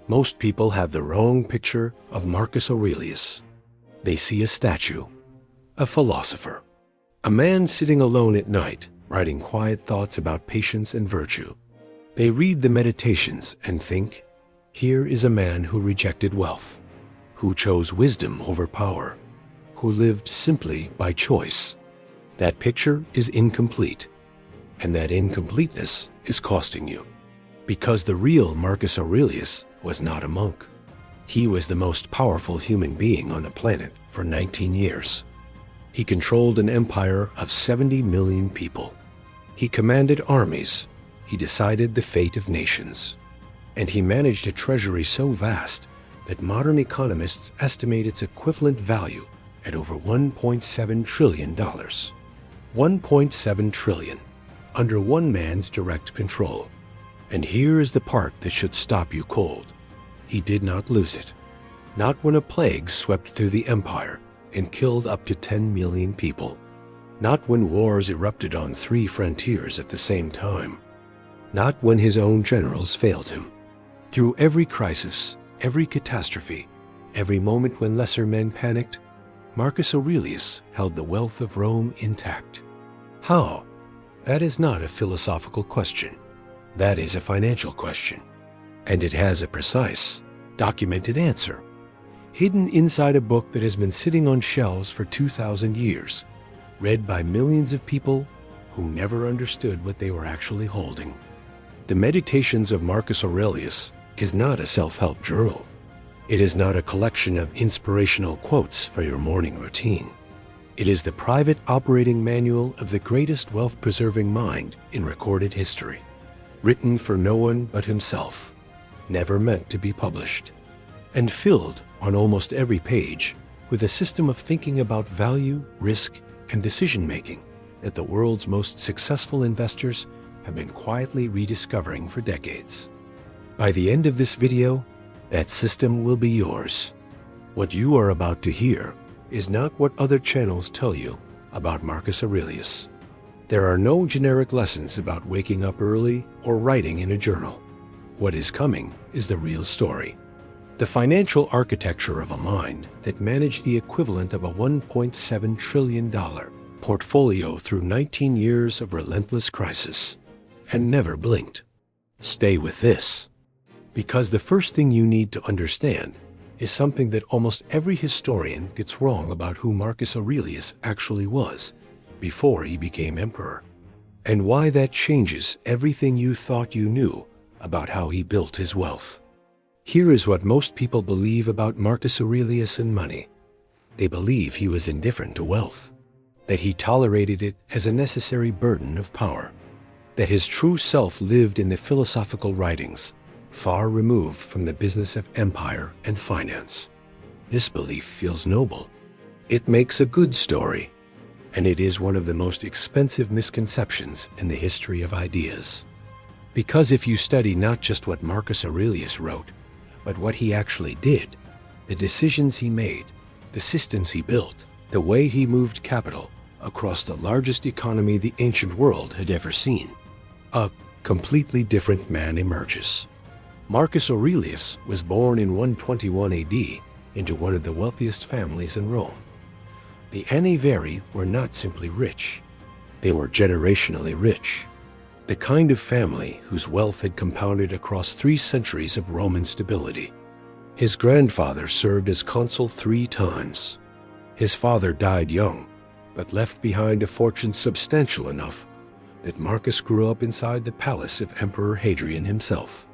Most people have the wrong picture of Marcus Aurelius. They see a statue, a philosopher, a man sitting alone at night, writing quiet thoughts about patience and virtue. They read the Meditations and think, here is a man who rejected wealth, who chose wisdom over power, who lived simply by choice. That picture is incomplete, and that incompleteness is costing you. Because the real Marcus Aurelius was not a monk. He was the most powerful human being on the planet for 19 years. He controlled an empire of 70 million people. He commanded armies. He decided the fate of nations. And he managed a treasury so vast that modern economists estimate its equivalent value at over $1.7 trillion. 1.7 trillion, under one man's direct control. And here is the part that should stop you cold. He did not lose it. Not when a plague swept through the empire and killed up to 10 million people. Not when wars erupted on 3 frontiers at the same time. Not when his own generals failed him. Through every crisis, every catastrophe, every moment when lesser men panicked, Marcus Aurelius held the wealth of Rome intact. How? That is not a philosophical question. That is a financial question. And it has a precise, documented answer, hidden inside a book that has been sitting on shelves for 2,000 years, read by millions of people who never understood what they were actually holding. The Meditations of Marcus Aurelius is not a self-help journal. It is not a collection of inspirational quotes for your morning routine. It is the private operating manual of the greatest wealth-preserving mind in recorded history, written for no one but himself, never meant to be published, and filled on almost every page with a system of thinking about value, risk, and decision-making that the world's most successful investors have been quietly rediscovering for decades. By the end of this video, that system will be yours. What you are about to hear is not what other channels tell you about Marcus Aurelius. There are no generic lessons about waking up early or writing in a journal. What is coming is the real story. The financial architecture of a mind that managed the equivalent of a $1.7 trillion portfolio through 19 years of relentless crisis and never blinked. Stay with this, because the first thing you need to understand is something that almost every historian gets wrong about who Marcus Aurelius actually was before he became emperor, and why that changes everything you thought you knew about how he built his wealth. Here is what most people believe about Marcus Aurelius and money. They believe he was indifferent to wealth, that he tolerated it as a necessary burden of power, that his true self lived in the philosophical writings, far removed from the business of empire and finance. This belief feels noble. It makes a good story, and it is one of the most expensive misconceptions in the history of ideas. Because if you study not just what Marcus Aurelius wrote, but what he actually did, the decisions he made, the systems he built, the way he moved capital across the largest economy the ancient world had ever seen, a completely different man emerges. Marcus Aurelius was born in 121 AD into one of the wealthiest families in Rome. The Annivari were not simply rich, they were generationally rich. The kind of family whose wealth had compounded across 3 centuries of Roman stability. His grandfather served as consul 3 times. His father died young, but left behind a fortune substantial enough that Marcus grew up inside the palace of Emperor Hadrian himself.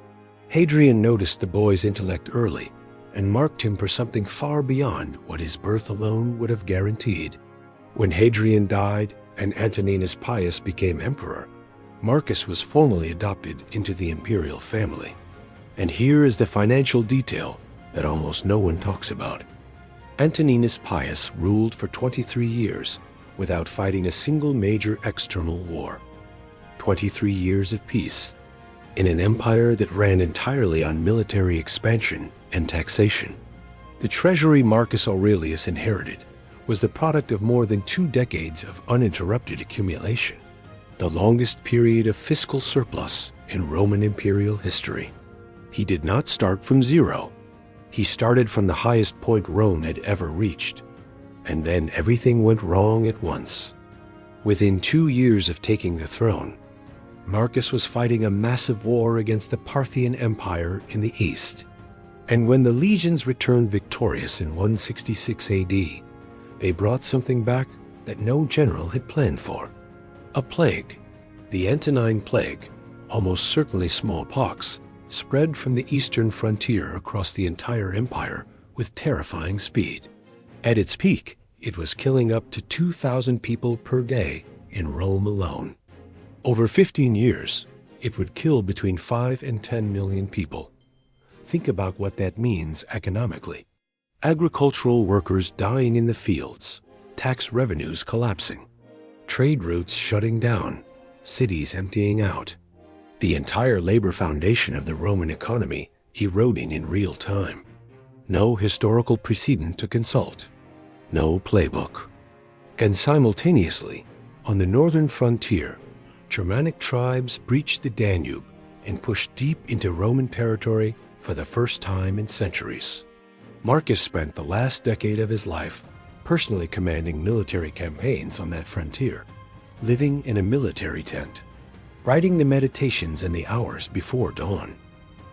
Hadrian noticed the boy's intellect early and marked him for something far beyond what his birth alone would have guaranteed. When Hadrian died and Antoninus Pius became emperor, Marcus was formally adopted into the imperial family. And here is the financial detail that almost no one talks about. Antoninus Pius ruled for 23 years without fighting a single major external war. 23 years of peace in an empire that ran entirely on military expansion and taxation. The treasury Marcus Aurelius inherited was the product of more than 2 decades of uninterrupted accumulation, the longest period of fiscal surplus in Roman imperial history. He did not start from zero. He started from the highest point Rome had ever reached. And then everything went wrong at once. Within 2 years of taking the throne, Marcus was fighting a massive war against the Parthian Empire in the east. And when the legions returned victorious in 166 AD, they brought something back that no general had planned for. A plague. The Antonine Plague, almost certainly smallpox, spread from the eastern frontier across the entire empire with terrifying speed. At its peak, it was killing up to 2,000 people per day in Rome alone. Over 15 years, it would kill between 5 and 10 million people. Think about what that means economically. Agricultural workers dying in the fields, tax revenues collapsing, trade routes shutting down, cities emptying out, the entire labor foundation of the Roman economy eroding in real time. No historical precedent to consult, no playbook. And simultaneously, on the northern frontier, Germanic tribes breached the Danube and pushed deep into Roman territory for the first time in centuries. Marcus spent the last decade of his life personally commanding military campaigns on that frontier, living in a military tent, writing the meditations in the hours before dawn.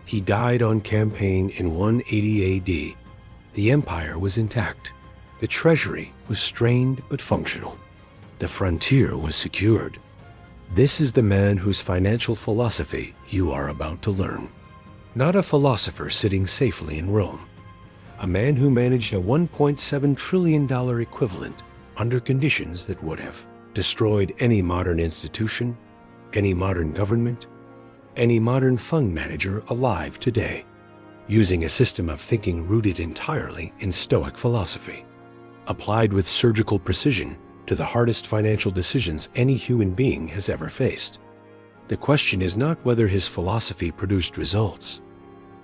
He died on campaign in 180 AD. The empire was intact. The treasury was strained but functional. The frontier was secured. This is the man whose financial philosophy you are about to learn. Not a philosopher sitting safely in Rome. A man who managed a $1.7 trillion equivalent under conditions that would have destroyed any modern institution, any modern government, any modern fund manager alive today, using a system of thinking rooted entirely in Stoic philosophy, applied with surgical precision to the hardest financial decisions any human being has ever faced. The question is not whether his philosophy produced results.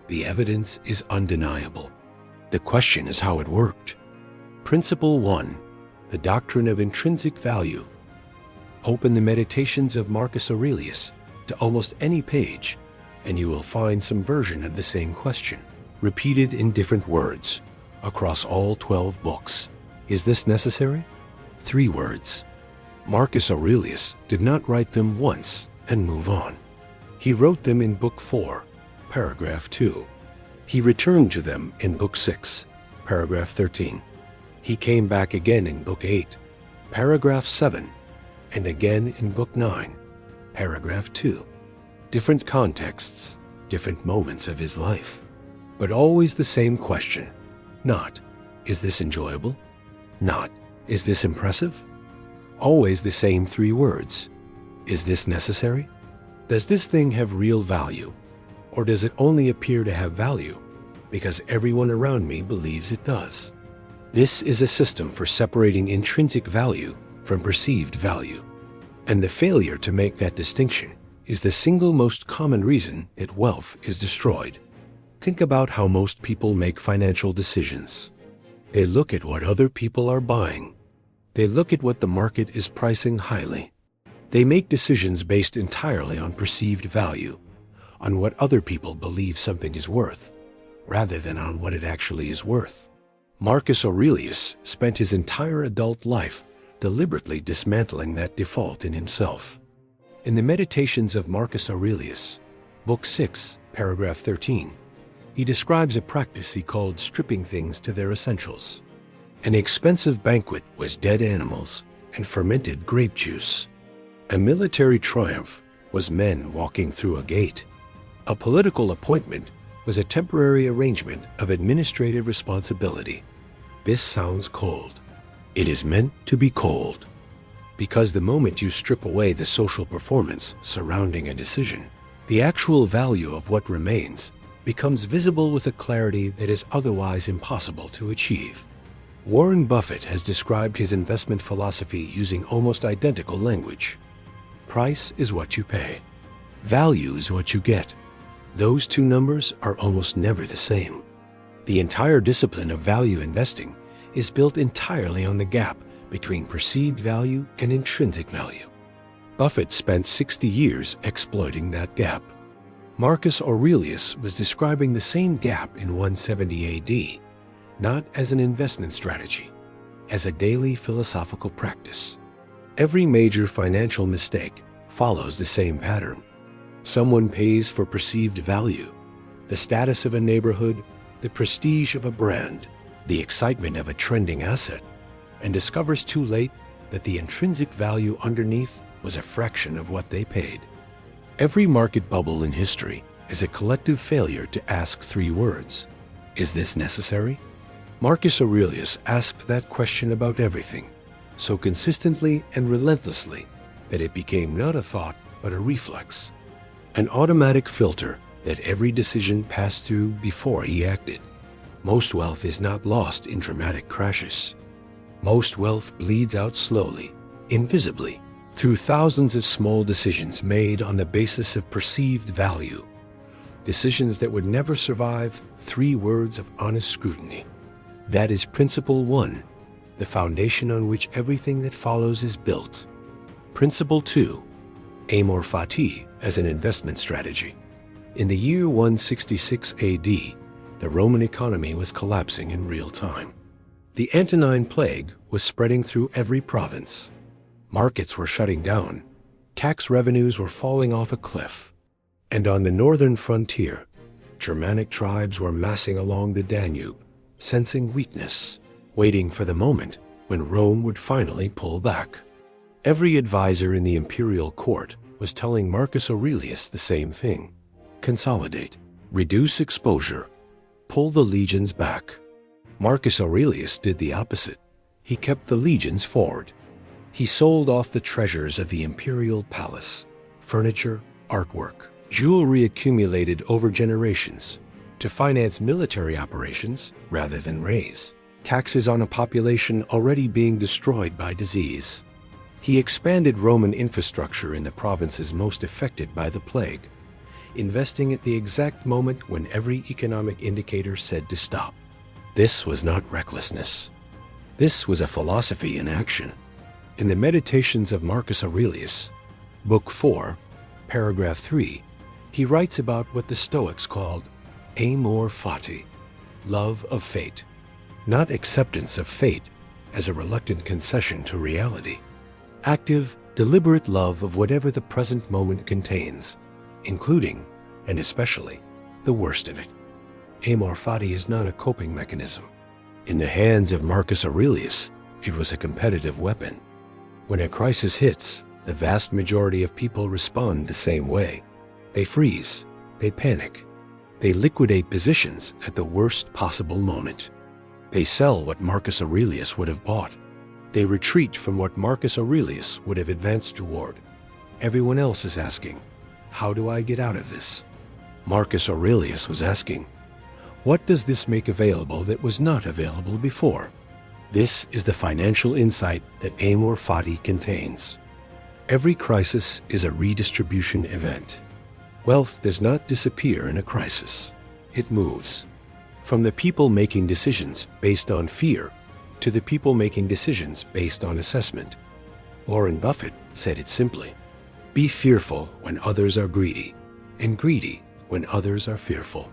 The evidence is undeniable. The question is how it worked. Principle 1, the doctrine of intrinsic value. Open the Meditations of Marcus Aurelius to almost any page, and you will find some version of the same question, repeated in different words, across all 12 books. Is this necessary? 3 words. Marcus Aurelius did not write them once and move on. He wrote them in Book 4, paragraph 2. He returned to them in Book 6, paragraph 13. He came back again in Book 8, paragraph 7, and again in Book 9, paragraph 2. Different contexts, different moments of his life, but always the same question. Not, is this enjoyable? Not, is this impressive? Always the same 3 words. Is this necessary? Does this thing have real value? Or does it only appear to have value because everyone around me believes it does? This is a system for separating intrinsic value from perceived value. And the failure to make that distinction is the single most common reason that wealth is destroyed. Think about how most people make financial decisions. They look at what other people are buying. They look at what the market is pricing highly. They make decisions based entirely on perceived value, on what other people believe something is worth, rather than on what it actually is worth. Marcus Aurelius spent his entire adult life deliberately dismantling that default in himself. In the Meditations of Marcus Aurelius, Book 6, paragraph 13, he describes a practice he called stripping things to their essentials. An expensive banquet was dead animals and fermented grape juice. A military triumph was men walking through a gate. A political appointment was a temporary arrangement of administrative responsibility. This sounds cold. It is meant to be cold, because the moment you strip away the social performance surrounding a decision, the actual value of what remains becomes visible with a clarity that is otherwise impossible to achieve. Warren Buffett has described his investment philosophy using almost identical language. Price is what you pay. Value is what you get. Those 2 numbers are almost never the same. The entire discipline of value investing is built entirely on the gap between perceived value and intrinsic value. Buffett spent 60 years exploiting that gap. Marcus Aurelius was describing the same gap in 170 AD, not as an investment strategy, as a daily philosophical practice. Every major financial mistake follows the same pattern. Someone pays for perceived value, the status of a neighborhood, the prestige of a brand, the excitement of a trending asset, and discovers too late that the intrinsic value underneath was a fraction of what they paid. Every market bubble in history is a collective failure to ask three words: is this necessary? Marcus Aurelius asked that question about everything, so consistently and relentlessly that it became not a thought but a reflex, an automatic filter that every decision passed through before he acted. Most wealth is not lost in dramatic crashes. Most wealth bleeds out slowly, invisibly, through thousands of small decisions made on the basis of perceived value, decisions that would never survive 3 words of honest scrutiny. That is Principle 1, the foundation on which everything that follows is built. Principle 2, Amor Fati as an investment strategy. In the year 166 AD, the Roman economy was collapsing in real time. The Antonine Plague was spreading through every province. Markets were shutting down, tax revenues were falling off a cliff, and on the northern frontier, Germanic tribes were massing along the Danube, sensing weakness, waiting for the moment when Rome would finally pull back. Every advisor in the imperial court was telling Marcus Aurelius the same thing: consolidate, reduce exposure, pull the legions back. Marcus Aurelius did the opposite. He kept the legions forward. He sold off the treasures of the imperial palace, furniture, artwork, jewelry accumulated over generations, to finance military operations rather than raise taxes on a population already being destroyed by disease. He expanded Roman infrastructure in the provinces most affected by the plague, investing at the exact moment when every economic indicator said to stop. This was not recklessness. This was a philosophy in action. In the Meditations of Marcus Aurelius, Book 4, Paragraph 3, he writes about what the Stoics called Amor Fati, love of fate, not acceptance of fate as a reluctant concession to reality. Active, deliberate love of whatever the present moment contains, including, and especially, the worst of it. Amor Fati is not a coping mechanism. In the hands of Marcus Aurelius, it was a competitive weapon. When a crisis hits, the vast majority of people respond the same way. They freeze, they panic, they liquidate positions at the worst possible moment. They sell what Marcus Aurelius would have bought. They retreat from what Marcus Aurelius would have advanced toward. Everyone else is asking, how do I get out of this? Marcus Aurelius was asking, what does this make available that was not available before? This is the financial insight that Amor Fati contains. Every crisis is a redistribution event. Wealth does not disappear in a crisis. It moves. From the people making decisions based on fear to the people making decisions based on assessment. Warren Buffett said it simply: be fearful when others are greedy, and greedy when others are fearful.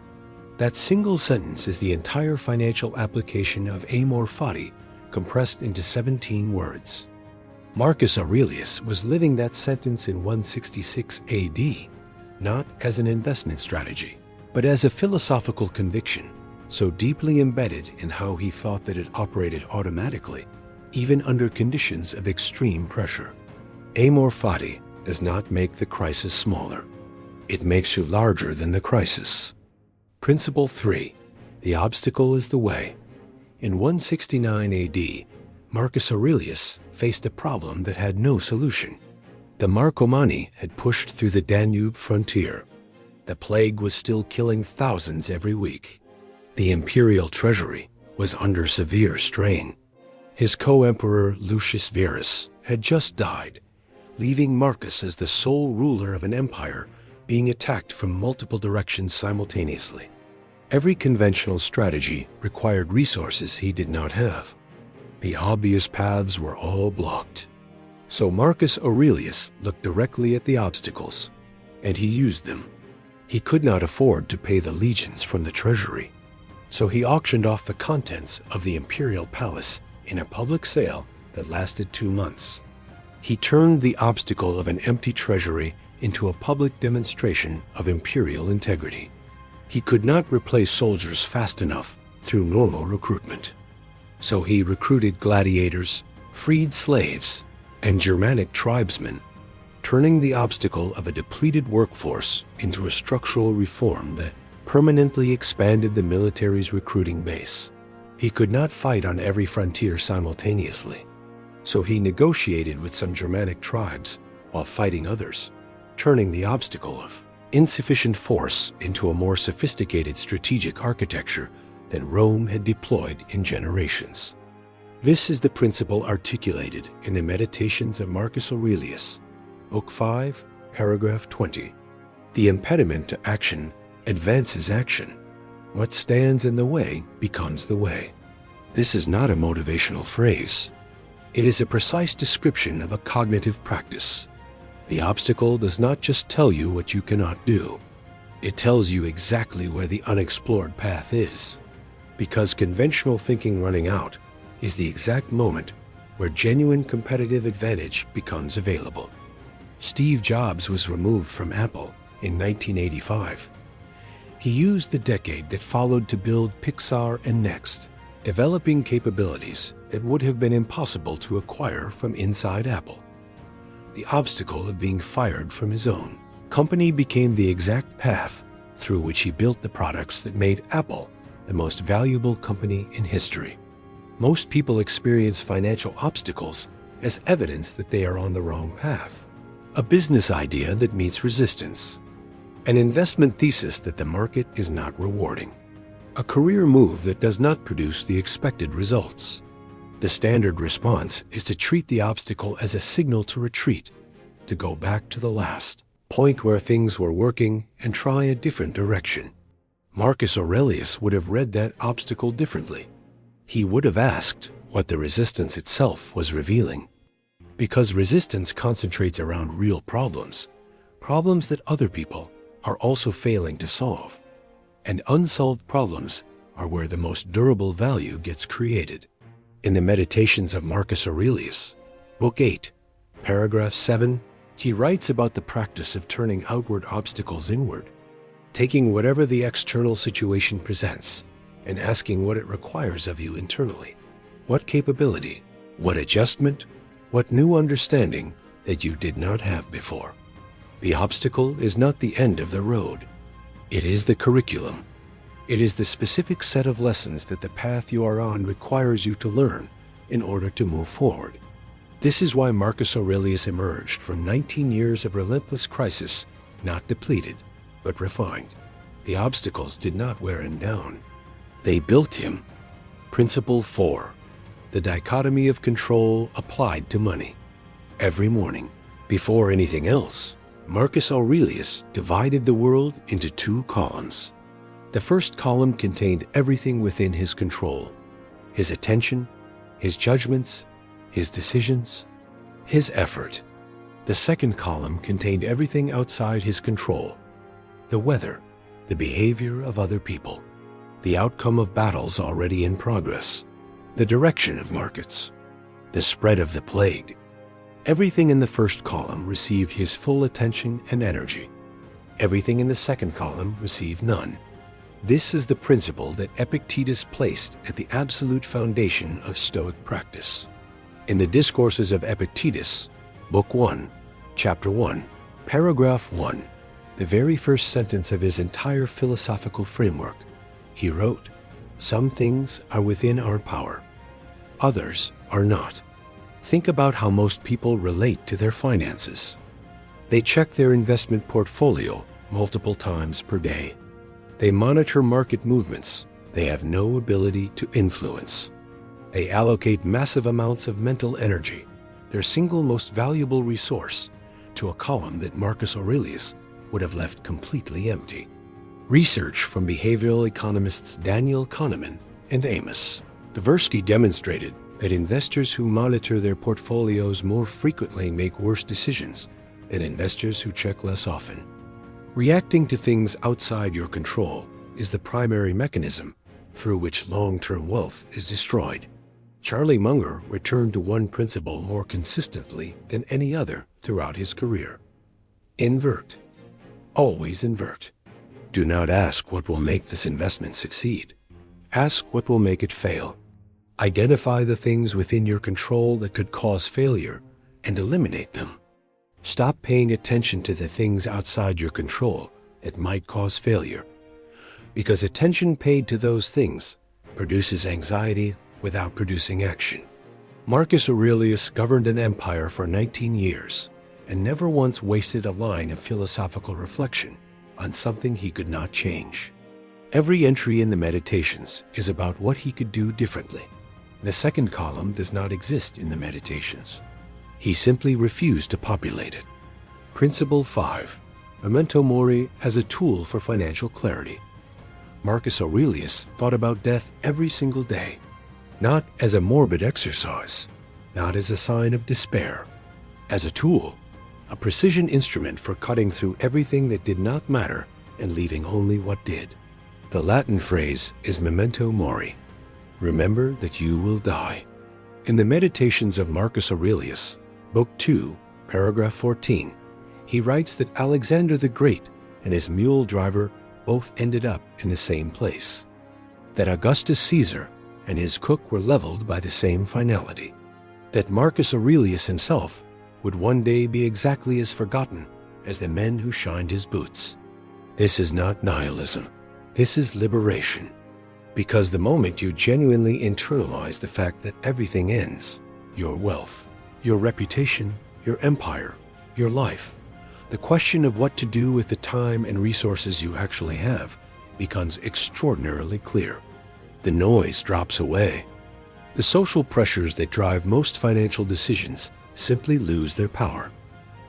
That single sentence is the entire financial application of Amor Fati compressed into 17 words. Marcus Aurelius was living that sentence in 166 AD, not as an investment strategy, but as a philosophical conviction, so deeply embedded in how he thought that it operated automatically, even under conditions of extreme pressure. Amor Fati does not make the crisis smaller. It makes you larger than the crisis. Principle 3. The obstacle is the way. In 169 AD, Marcus Aurelius faced a problem that had no solution. The Marcomanni had pushed through the Danube frontier. The plague was still killing thousands every week. The imperial treasury was under severe strain. His co-emperor Lucius Verus had just died, leaving Marcus as the sole ruler of an empire being attacked from multiple directions simultaneously. Every conventional strategy required resources he did not have. The obvious paths were all blocked. So Marcus Aurelius looked directly at the obstacles, and he used them. He could not afford to pay the legions from the treasury, so he auctioned off the contents of the imperial palace in a public sale that lasted 2 months. He turned the obstacle of an empty treasury into a public demonstration of imperial integrity. He could not replace soldiers fast enough through normal recruitment. So he recruited gladiators, freed slaves, and Germanic tribesmen, turning the obstacle of a depleted workforce into a structural reform that permanently expanded the military's recruiting base. He could not fight on every frontier simultaneously, so he negotiated with some Germanic tribes while fighting others, turning the obstacle of insufficient force into a more sophisticated strategic architecture than Rome had deployed in generations. This is the principle articulated in the Meditations of Marcus Aurelius, Book 5, paragraph 20. The impediment to action advances action. What stands in the way becomes the way. This is not a motivational phrase. It is a precise description of a cognitive practice. The obstacle does not just tell you what you cannot do. It tells you exactly where the unexplored path is, because conventional thinking running out is the exact moment where genuine competitive advantage becomes available. Steve Jobs was removed from Apple in 1985. He used the decade that followed to build Pixar and Next, developing capabilities that would have been impossible to acquire from inside Apple. The obstacle of being fired from his own company became the exact path through which he built the products that made Apple the most valuable company in history. Most people experience financial obstacles as evidence that they are on the wrong path. A business idea that meets resistance. An investment thesis that the market is not rewarding. A career move that does not produce the expected results. The standard response is to treat the obstacle as a signal to retreat, to go back to the last point where things were working and try a different direction. Marcus Aurelius would have read that obstacle differently. He would have asked what the resistance itself was revealing. Because resistance concentrates around real problems, problems that other people are also failing to solve. And unsolved problems are where the most durable value gets created. In the Meditations of Marcus Aurelius, Book 8, paragraph 7, he writes about the practice of turning outward obstacles inward, taking whatever the external situation presents and asking what it requires of you internally. What capability, what adjustment, what new understanding that you did not have before. The obstacle is not the end of the road. It is the curriculum. It is the specific set of lessons that the path you are on requires you to learn in order to move forward. This is why Marcus Aurelius emerged from 19 years of relentless crisis, not depleted, but refined. The obstacles did not wear him down. They built him. Principle 4. The dichotomy of control applied to money. Every morning, before anything else, Marcus Aurelius divided the world into 2 columns. The first column contained everything within his control: his attention, his judgments, his decisions, his effort. The second column contained everything outside his control: the weather, the behavior of other people, the outcome of battles already in progress, the direction of markets, the spread of the plague. Everything in the first column received his full attention and energy. Everything in the second column received none. This is the principle that Epictetus placed at the absolute foundation of Stoic practice. In the Discourses of Epictetus, Book 1, Chapter 1, Paragraph 1, the very first sentence of his entire philosophical framework, he wrote, "Some things are within our power. Others are not." Think about how most people relate to their finances. They check their investment portfolio multiple times per day. They monitor market movements they have no ability to influence. They allocate massive amounts of mental energy, their single most valuable resource, to a column that Marcus Aurelius would have left completely empty. Research from behavioral economists Daniel Kahneman and Amos Tversky demonstrated that investors who monitor their portfolios more frequently make worse decisions than investors who check less often. Reacting to things outside your control is the primary mechanism through which long-term wealth is destroyed. Charlie Munger returned to one principle more consistently than any other throughout his career. Invert. Always invert. Do not ask what will make this investment succeed. Ask what will make it fail. Identify the things within your control that could cause failure and eliminate them. Stop paying attention to the things outside your control that might cause failure, because attention paid to those things produces anxiety without producing action. Marcus Aurelius governed an empire for 19 years and never once wasted a line of philosophical reflection on something he could not change. Every entry in the Meditations is about what he could do differently. The second column does not exist in the Meditations. He simply refused to populate it. Principle 5. Memento Mori as a tool for financial clarity. Marcus Aurelius thought about death every single day, not as a morbid exercise, not as a sign of despair, as a tool, a precision instrument for cutting through everything that did not matter and leaving only what did. The Latin phrase is Memento Mori. Remember that you will die. In the Meditations of Marcus Aurelius, Book 2, paragraph 14, he writes that Alexander the Great and his mule driver both ended up in the same place, that Augustus Caesar and his cook were leveled by the same finality, that Marcus Aurelius himself would one day be exactly as forgotten as the men who shined his boots. This is not nihilism. This is liberation. Because the moment you genuinely internalize the fact that everything ends, your wealth, your reputation, your empire, your life, the question of what to do with the time and resources you actually have becomes extraordinarily clear. The noise drops away. The social pressures that drive most financial decisions simply lose their power.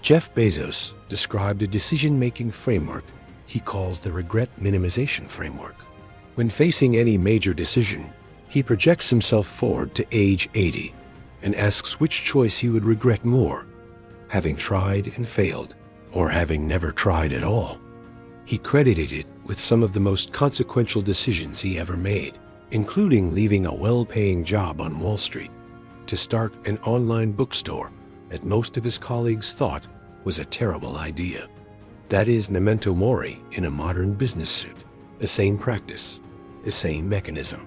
Jeff Bezos described a decision-making framework he calls the regret minimization framework. When facing any major decision, he projects himself forward to age 80 and asks which choice he would regret more, having tried and failed, or having never tried at all. He credited it with some of the most consequential decisions he ever made, including leaving a well-paying job on Wall Street to start an online bookstore that most of his colleagues thought was a terrible idea. That is Memento Mori in a modern business suit. The same practice, the same mechanism,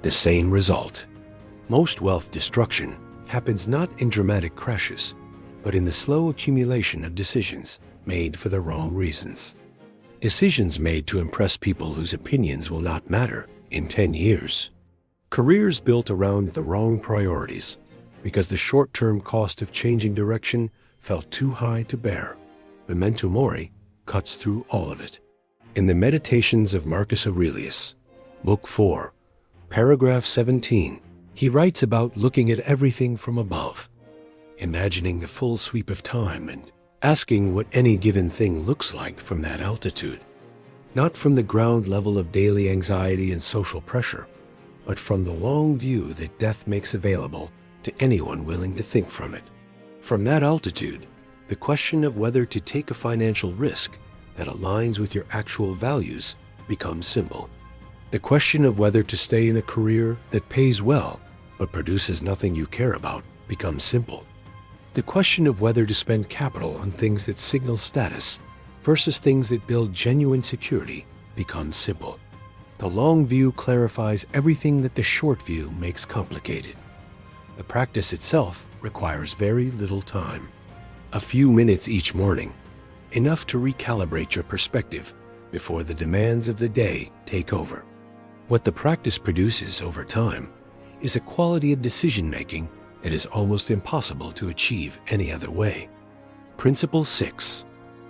the same result. Most wealth destruction happens not in dramatic crashes, but in the slow accumulation of decisions made for the wrong reasons. Decisions made to impress people whose opinions will not matter in 10 years. Careers built around the wrong priorities because the short-term cost of changing direction felt too high to bear. Memento Mori cuts through all of it. In the Meditations of Marcus Aurelius, Book 4, paragraph 17, he writes about looking at everything from above, imagining the full sweep of time and asking what any given thing looks like from that altitude, not from the ground level of daily anxiety and social pressure, but from the long view that death makes available to anyone willing to think from it. From that altitude, the question of whether to take a financial risk that aligns with your actual values becomes simple. The question of whether to stay in a career that pays well but produces nothing you care about becomes simple. The question of whether to spend capital on things that signal status versus things that build genuine security becomes simple. The long view clarifies everything that the short view makes complicated. The practice itself requires very little time. A few minutes each morning, enough to recalibrate your perspective before the demands of the day take over. What the practice produces over time is a quality of decision-making that is almost impossible to achieve any other way. Principle 6.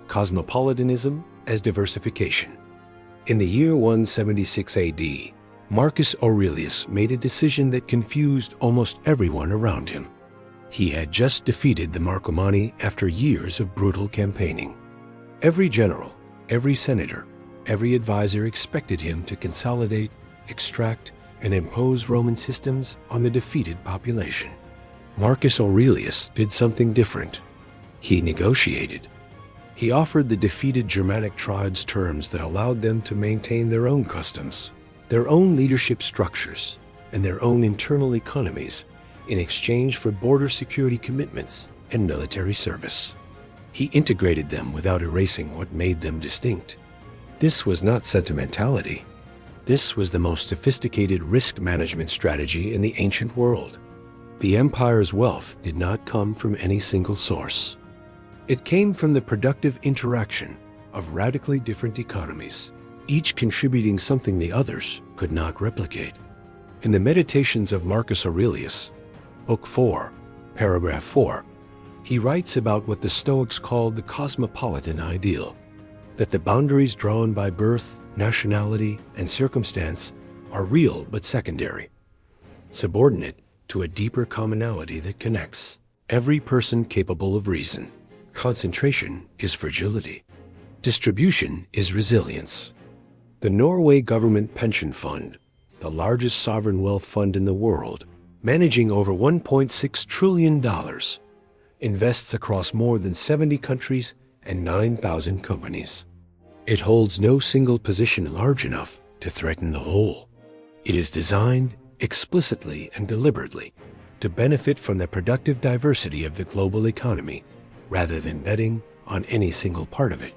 Cosmopolitanism as diversification. In the year 176 AD, Marcus Aurelius made a decision that confused almost everyone around him. He had just defeated the Marcomanni after years of brutal campaigning. Every general, every senator, every advisor expected him to consolidate, extract, and impose Roman systems on the defeated population. Marcus Aurelius did something different. He negotiated. He offered the defeated Germanic tribes terms that allowed them to maintain their own customs, their own leadership structures, and their own internal economies in exchange for border security commitments and military service. He integrated them without erasing what made them distinct. This was not sentimentality. This was the most sophisticated risk management strategy in the ancient world. The empire's wealth did not come from any single source. It came from the productive interaction of radically different economies, each contributing something the others could not replicate. In the Meditations of Marcus Aurelius, Book 4, Paragraph 4, he writes about what the Stoics called the cosmopolitan ideal, that the boundaries drawn by birth, nationality, and circumstance are real but secondary, subordinate to a deeper commonality that connects every person capable of reason. Concentration is fragility. Distribution is resilience. The Norway Government Pension Fund, the largest sovereign wealth fund in the world, managing over $1.6 trillion, invests across more than 70 countries and 9,000 companies. It holds no single position large enough to threaten the whole. It is designed explicitly and deliberately to benefit from the productive diversity of the global economy rather than betting on any single part of it.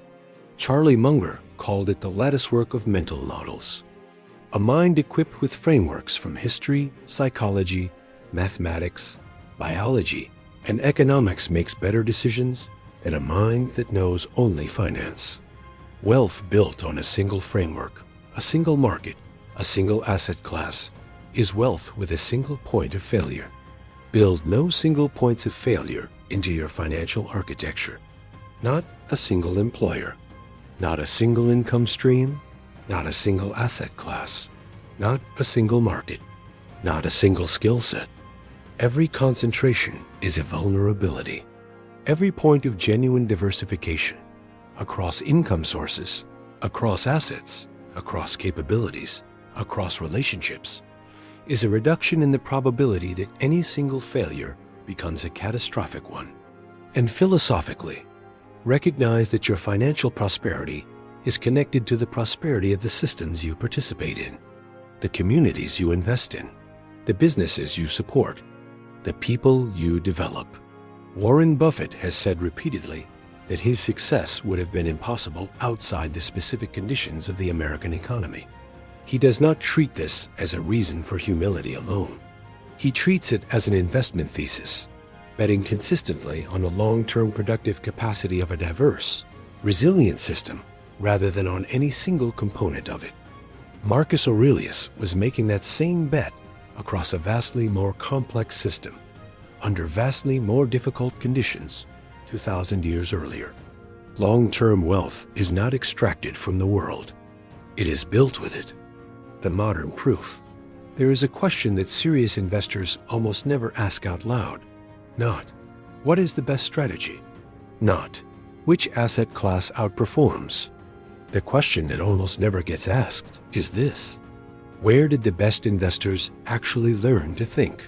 Charlie Munger called it the latticework of mental models. A mind equipped with frameworks from history, psychology, mathematics, biology, and economics makes better decisions than a mind that knows only finance. Wealth built on a single framework, a single market, a single asset class, is wealth with a single point of failure. Build no single points of failure into your financial architecture. Not a single employer, not a single income stream, not a single asset class, not a single market, not a single skill set. Every concentration is a vulnerability. Every point of genuine diversification across income sources, across assets, across capabilities, across relationships, is a reduction in the probability that any single failure becomes a catastrophic one. And philosophically, recognize that your financial prosperity is connected to the prosperity of the systems you participate in, the communities you invest in, the businesses you support, the people you develop. Warren Buffett has said repeatedly that his success would have been impossible outside the specific conditions of the American economy. He does not treat this as a reason for humility alone. He treats it as an investment thesis, betting consistently on the long-term productive capacity of a diverse, resilient system rather than on any single component of it. Marcus Aurelius was making that same bet across a vastly more complex system, under vastly more difficult conditions 2,000 years earlier. Long-term wealth is not extracted from the world. It is built with it. The modern proof. There is a question that serious investors almost never ask out loud. Not, what is the best strategy? Not, which asset class outperforms? The question that almost never gets asked is this: where did the best investors actually learn to think?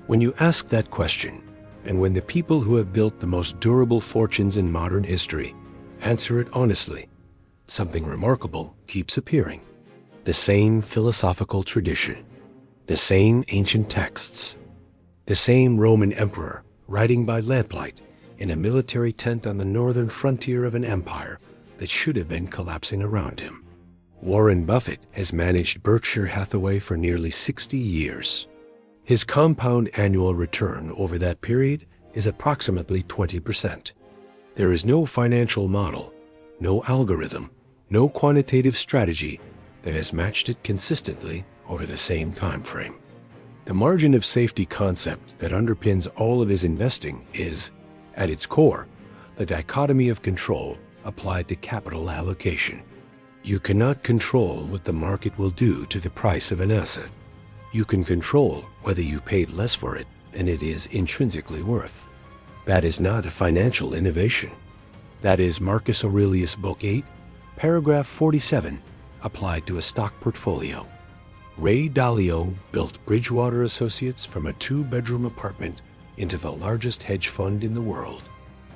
When you ask that question, and when the people who have built the most durable fortunes in modern history answer it honestly, something remarkable keeps appearing. The same philosophical tradition, the same ancient texts, the same Roman emperor riding by lamplight in a military tent on the northern frontier of an empire that should have been collapsing around him. Warren Buffett has managed Berkshire Hathaway for nearly 60 years. His compound annual return over that period is approximately 20%. There is no financial model, no algorithm, no quantitative strategy that has matched it consistently over the same time frame. The margin of safety concept that underpins all of his investing is, at its core, the dichotomy of control applied to capital allocation. You cannot control what the market will do to the price of an asset. You can control whether you paid less for it than it is intrinsically worth. That is not a financial innovation. That is Marcus Aurelius Book 8, Paragraph 47, applied to a stock portfolio. Ray Dalio built Bridgewater Associates from a 2-bedroom apartment into the largest hedge fund in the world.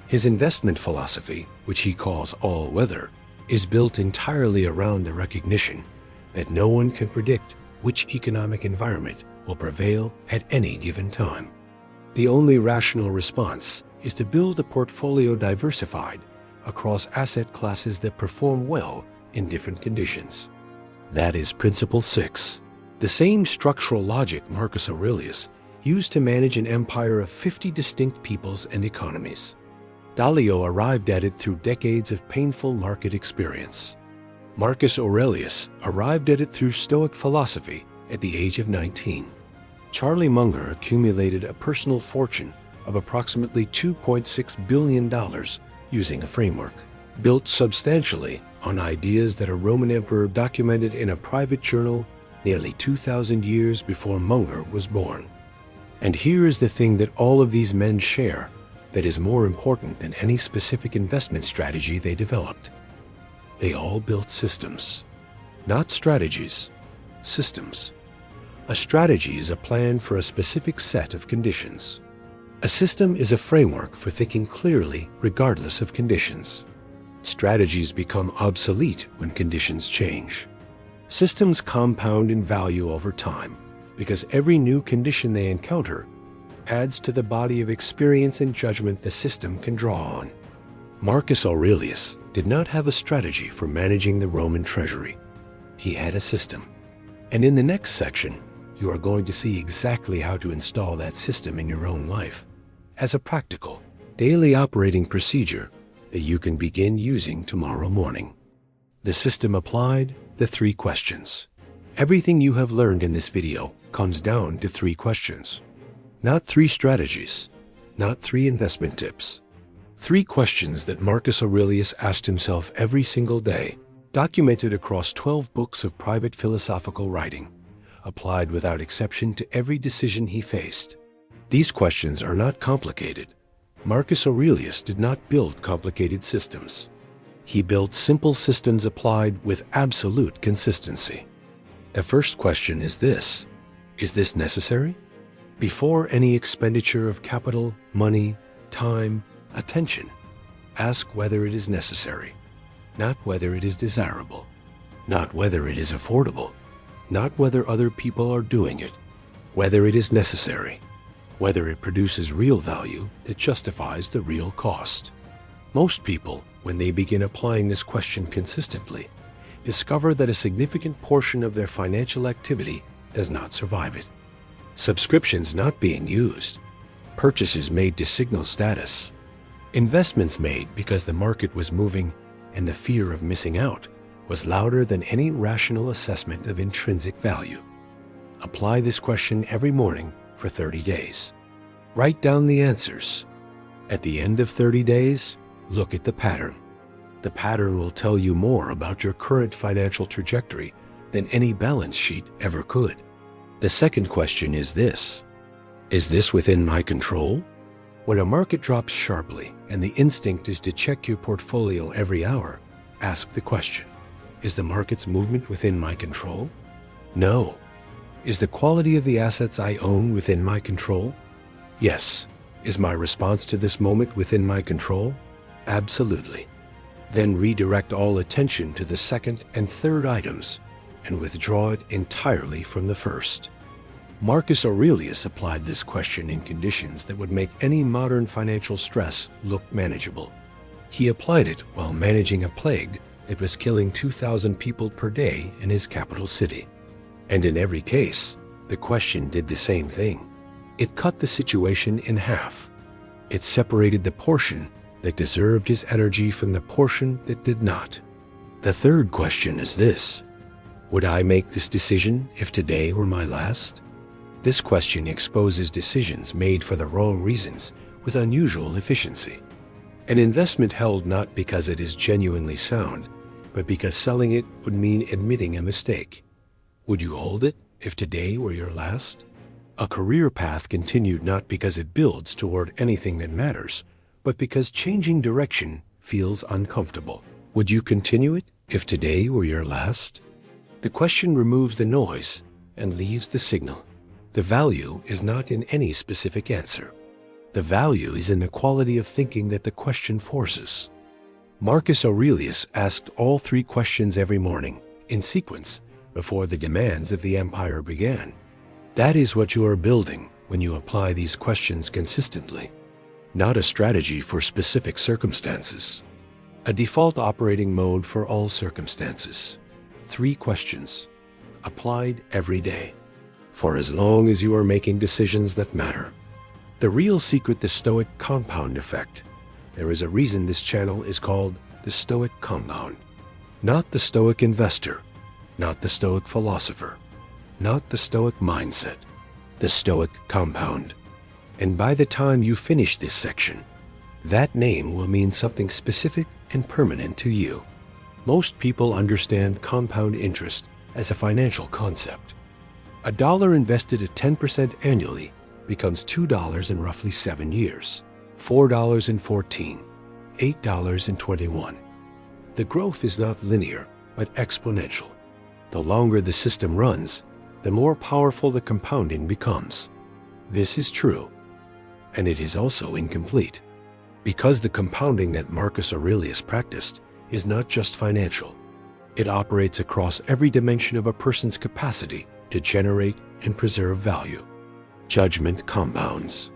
His investment philosophy, which he calls all-weather, is built entirely around the recognition that no one can predict which economic environment will prevail at any given time. The only rational response is to build a portfolio diversified across asset classes that perform well in different conditions. That is Principle 6, the same structural logic Marcus Aurelius used to manage an empire of 50 distinct peoples and economies. Dalio arrived at it through decades of painful market experience. Marcus Aurelius arrived at it through Stoic philosophy at the age of 19. Charlie Munger accumulated a personal fortune of approximately $2.6 billion using a framework built substantially on ideas that a Roman emperor documented in a private journal nearly 2,000 years before Munger was born. And here is the thing that all of these men share that is more important than any specific investment strategy they developed. They all built systems. Not strategies, systems. A strategy is a plan for a specific set of conditions. A system is a framework for thinking clearly regardless of conditions. Strategies become obsolete when conditions change. Systems compound in value over time because every new condition they encounter adds to the body of experience and judgment the system can draw on. Marcus Aurelius did not have a strategy for managing the Roman treasury. He had a system. And in the next section, you are going to see exactly how to install that system in your own life as a practical, daily operating procedure that you can begin using tomorrow morning. The system applied, the 3 questions. Everything you have learned in this video comes down to 3 questions. Not 3 strategies, not 3 investment tips. 3 questions that Marcus Aurelius asked himself every single day, documented across 12 books of private philosophical writing, applied without exception to every decision he faced. These questions are not complicated. Marcus Aurelius did not build complicated systems. He built simple systems applied with absolute consistency. The first question is this: is this necessary? Before any expenditure of capital, money, time, attention, ask whether it is necessary, not whether it is desirable, not whether it is affordable, not whether other people are doing it, whether it is necessary, whether it produces real value that justifies the real cost. Most people, when they begin applying this question consistently, discover that a significant portion of their financial activity does not survive it. Subscriptions not being used, purchases made to signal status, investments made because the market was moving and the fear of missing out was louder than any rational assessment of intrinsic value. Apply this question every morning for 30 days. Write down the answers. At the end of 30 days, look at the pattern. The pattern will tell you more about your current financial trajectory than any balance sheet ever could. The second question is this: is this within my control? When a market drops sharply and the instinct is to check your portfolio every hour, ask the question: is the market's movement within my control? No. Is the quality of the assets I own within my control? Yes. Is my response to this moment within my control? Absolutely. Then redirect all attention to the second and third items and withdraw it entirely from the first. Marcus Aurelius applied this question in conditions that would make any modern financial stress look manageable. He applied it while managing a plague that was killing 2,000 people per day in his capital city. And in every case, the question did the same thing. It cut the situation in half. It separated the portion that deserved his energy from the portion that did not. The third question is this: would I make this decision if today were my last? This question exposes decisions made for the wrong reasons with unusual efficiency. An investment held not because it is genuinely sound, but because selling it would mean admitting a mistake. Would you hold it if today were your last? A career path continued not because it builds toward anything that matters, but because changing direction feels uncomfortable. Would you continue it if today were your last? The question removes the noise and leaves the signal. The value is not in any specific answer. The value is in the quality of thinking that the question forces. Marcus Aurelius asked all three questions every morning, in sequence, before the demands of the empire began. That is what you are building when you apply these questions consistently, not a strategy for specific circumstances. A default operating mode for all circumstances. 3 questions, applied every day, for as long as you are making decisions that matter. The real secret, the Stoic compound effect. There is a reason this channel is called the Stoic compound. Not the Stoic investor, not the Stoic philosopher, not the Stoic mindset, the Stoic compound. And by the time you finish this section, that name will mean something specific and permanent to you. Most people understand compound interest as a financial concept. $1 invested at 10% annually becomes $2 in roughly 7 years, $4.14, $8.21. The growth is not linear, but exponential. The longer the system runs, the more powerful the compounding becomes. This is true, and it is also incomplete, because the compounding that Marcus Aurelius practiced is not just financial. It operates across every dimension of a person's capacity to generate and preserve value. Judgment compounds.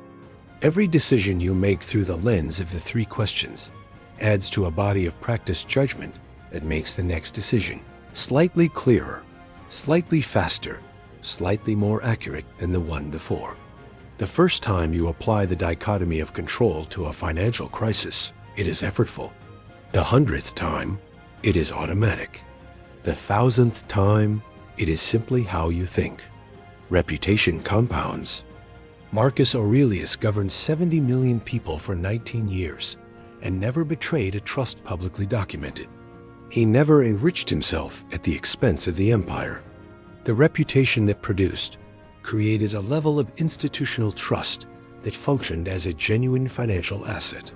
Every decision you make through the lens of the 3 questions adds to a body of practiced judgment that makes the next decision slightly clearer, slightly faster, slightly more accurate than the one before. The first time you apply the dichotomy of control to a financial crisis, it is effortful. The 100th time, it is automatic. The 1000th time, it is simply how you think. Reputation compounds. Marcus Aurelius governed 70 million people for 19 years and never betrayed a trust publicly documented. He never enriched himself at the expense of the empire. The reputation that produced created a level of institutional trust that functioned as a genuine financial asset.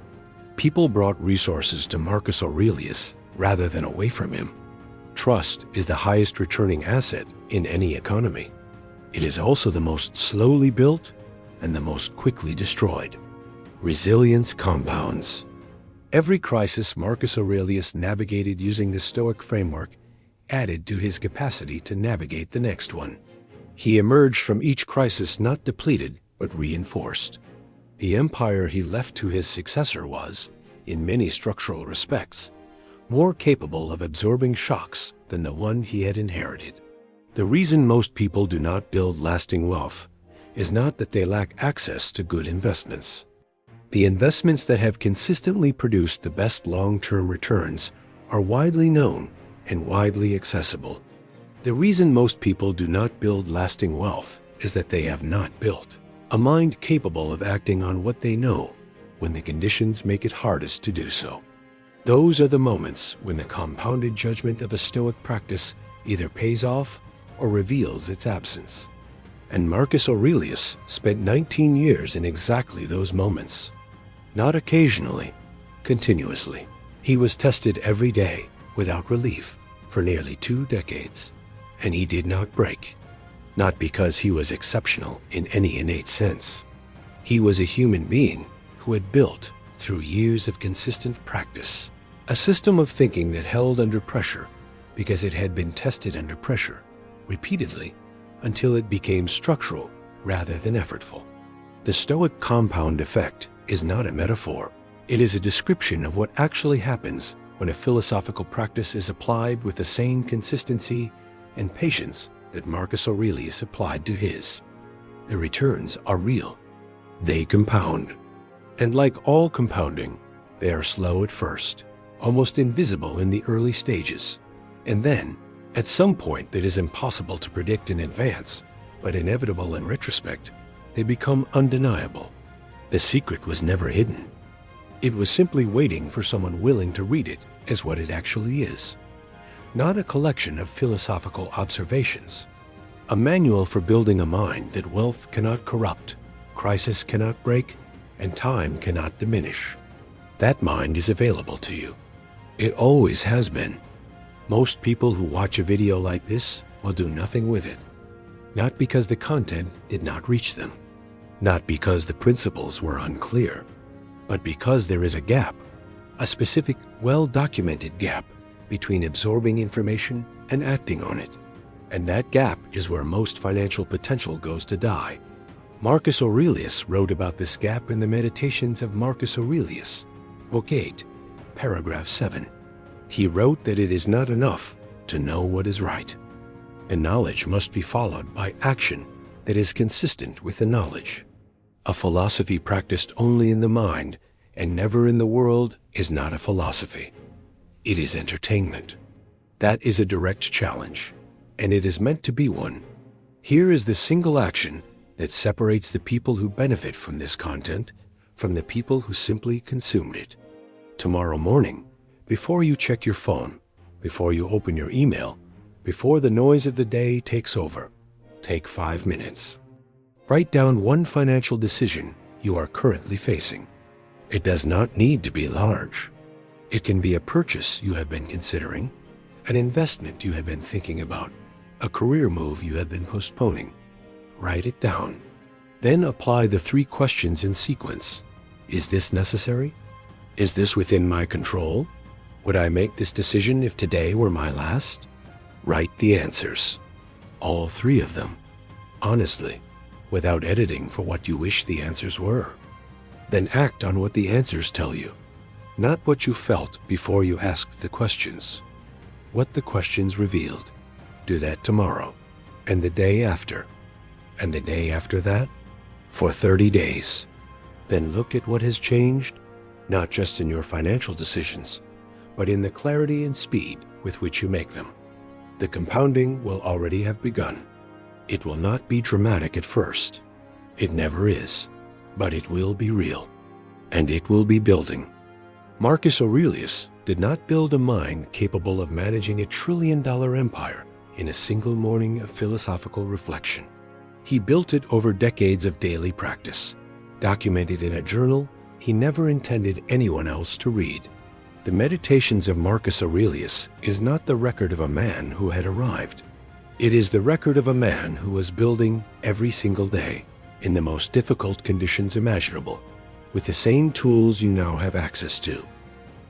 People brought resources to Marcus Aurelius rather than away from him. Trust is the highest returning asset in any economy. It is also the most slowly built and the most quickly destroyed. Resilience compounds. Every crisis Marcus Aurelius navigated using the Stoic framework added to his capacity to navigate the next one. He emerged from each crisis not depleted, but reinforced. The empire he left to his successor was, in many structural respects, more capable of absorbing shocks than the one he had inherited. The reason most people do not build lasting wealth is not that they lack access to good investments. The investments that have consistently produced the best long-term returns are widely known and widely accessible. The reason most people do not build lasting wealth is that they have not built a mind capable of acting on what they know when the conditions make it hardest to do so. Those are the moments when the compounded judgment of a Stoic practice either pays off or reveals its absence. And Marcus Aurelius spent 19 years in exactly those moments. Not occasionally, continuously. He was tested every day without relief for nearly 2 decades, and he did not break. Not because he was exceptional in any innate sense. He was a human being who had built, through years of consistent practice, a system of thinking that held under pressure because it had been tested under pressure repeatedly until it became structural rather than effortful. The Stoic compound effect is not a metaphor. It is a description of what actually happens when a philosophical practice is applied with the same consistency and patience that Marcus Aurelius applied to his. The returns are real. They compound. And like all compounding, they are slow at first, almost invisible in the early stages, and then, at some point that is impossible to predict in advance, but inevitable in retrospect, they become undeniable. The secret was never hidden. It was simply waiting for someone willing to read it as what it actually is. Not a collection of philosophical observations. A manual for building a mind that wealth cannot corrupt, crisis cannot break, and time cannot diminish. That mind is available to you. It always has been. Most people who watch a video like this will do nothing with it, not because the content did not reach them, not because the principles were unclear, but because there is a gap, a specific, well-documented gap between absorbing information and acting on it. And that gap is where most financial potential goes to die. Marcus Aurelius wrote about this gap in the Meditations of Marcus Aurelius, Book 8, Paragraph 7. He wrote that it is not enough to know what is right, and knowledge must be followed by action that is consistent with the knowledge. A philosophy practiced only in the mind and never in the world is not a philosophy. It is entertainment. That is a direct challenge, and it is meant to be one. Here is the single action that separates the people who benefit from this content from the people who simply consumed it. Tomorrow morning, before you check your phone, before you open your email, before the noise of the day takes over, take 5 minutes. Write down one financial decision you are currently facing. It does not need to be large. It can be a purchase you have been considering, an investment you have been thinking about, a career move you have been postponing. Write it down. Then apply the 3 questions in sequence. Is this necessary? Is this within my control? Would I make this decision if today were my last? Write the answers. All 3 of them. Honestly, without editing for what you wish the answers were. Then act on what the answers tell you, not what you felt before you asked the questions. What the questions revealed. Do that tomorrow, and the day after, and the day after that, for 30 days. Then look at what has changed, not just in your financial decisions, but in the clarity and speed with which you make them. The compounding will already have begun. It will not be dramatic at first. It never is, but it will be real, and it will be building. Marcus Aurelius did not build a mind capable of managing $1 trillion empire in a single morning of philosophical reflection. He built it over decades of daily practice, documented in a journal he never intended anyone else to read. The Meditations of Marcus Aurelius is not the record of a man who had arrived. It is the record of a man who was building every single day in the most difficult conditions imaginable, with the same tools you now have access to.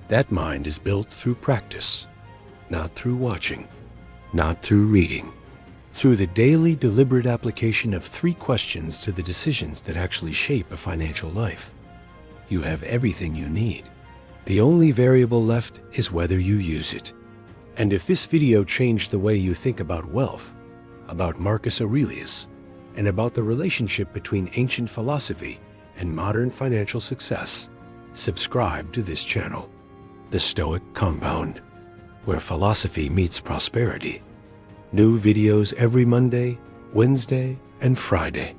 That mind is built through practice, not through watching, not through reading, through the daily deliberate application of 3 questions to the decisions that actually shape a financial life. You have everything you need. The only variable left is whether you use it. And if this video changed the way you think about wealth, about Marcus Aurelius, and about the relationship between ancient philosophy and modern financial success, subscribe to this channel, The Stoic Compound, where philosophy meets prosperity. New videos every Monday, Wednesday, and Friday.